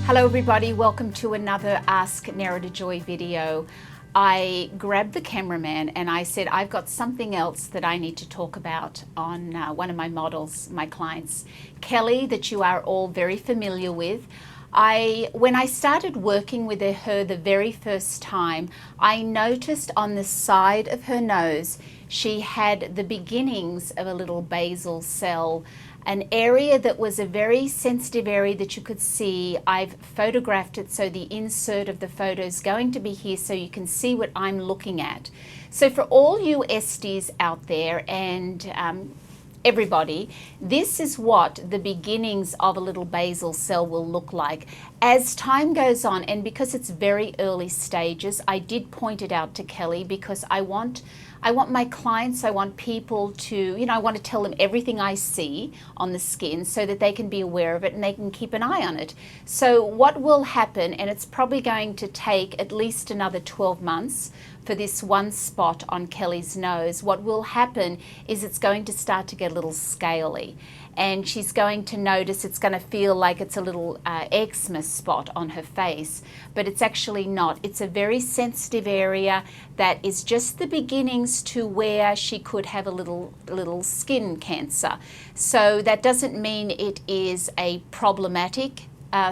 Hello everybody, welcome to another Ask Nerida Joy video. I grabbed the cameraman and I said, I've got something else that I need to talk about on one of my models, my clients, Kelly, that you are all very familiar with. When I started working with her the very first time, I noticed on the side of her nose, she had the beginnings of a little basal cell, an area that was a very sensitive area that you could see. I've photographed it, so the insert of the photo is going to be here so you can see what I'm looking at. So for all you SDs out there and everybody, this is what the beginnings of a little basal cell will look like. As time goes on, and because it's very early stages, I did point it out to Kelly because I want my clients, I want people to, I want to tell them everything I see on the skin so that they can be aware of it and they can keep an eye on it. So what will happen, and it's probably going to take at least another 12 months for this one spot on Kelly's nose, what will happen is it's going to start to get a little scaly. And she's going to notice it's going to feel like it's a little eczema spot on her face, but it's actually not. It's a very sensitive area that is just the beginnings to where she could have a little skin cancer. So that doesn't mean it is a problematic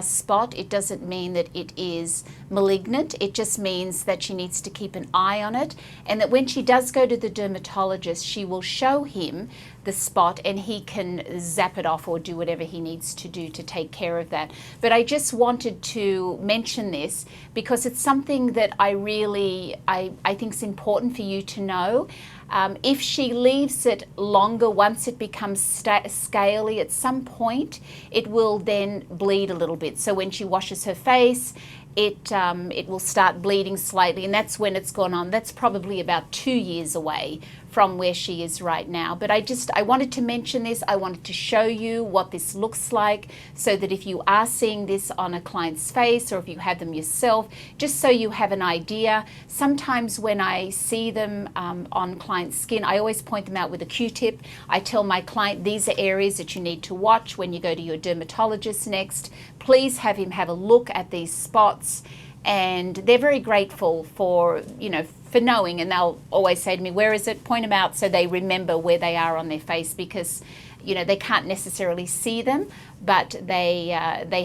spot. It doesn't mean that it is malignant. It just means that she needs to keep an eye on it, and that when she does go to the dermatologist, she will show him the spot and he can zap it off or do whatever he needs to do to take care of that. But I just wanted to mention this because it's something that I think is important for you to know. If she leaves it longer, once it becomes scaly, at some point it will then bleed a little bit. So when she washes her face, it will start bleeding slightly, and that's when it's gone on. That's probably about 2 years away from where she is right now. But I wanted to mention this. I wanted to show you what this looks like so that if you are seeing this on a client's face or if you have them yourself, just so you have an idea. Sometimes when I see them on client's skin, I always point them out with a Q-tip. I tell my client, these are areas that you need to watch when you go to your dermatologist next. Please have him have a look at these spots. And they're very grateful for knowing, and they'll always say to me, where is it? Point them out so they remember where they are on their face, because they can't necessarily see them, but they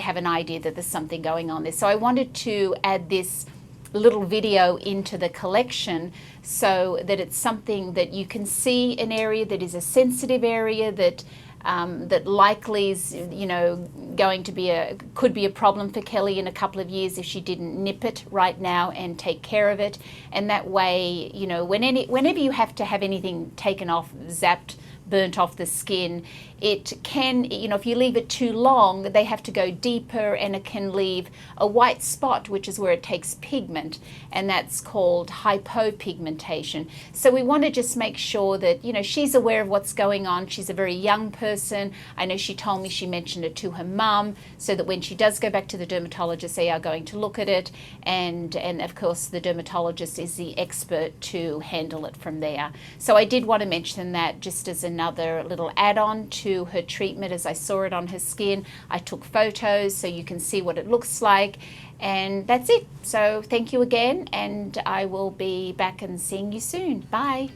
have an idea that there's something going on there. So I wanted to add this little video into the collection so that it's something that you can see, an area that is a sensitive area that likely is, going to could be a problem for Kelly in a couple of years if she didn't nip it right now and take care of it. And that way, whenever you have to have anything taken off, zapped, burnt off the skin, it can, if you leave it too long, they have to go deeper and it can leave a white spot, which is where it takes pigment, and that's called hypopigmentation. So we want to just make sure that, she's aware of what's going on. She's a very young person. I know she told me she mentioned it to her mum, so that when she does go back to the dermatologist, they are going to look at it, and of course the dermatologist is the expert to handle it from there. So I did want to mention that just as another little add-on to her treatment. As I saw it on her skin, I took photos so you can see what it looks like, and that's it. So thank you again, and I will be back and seeing you soon. Bye.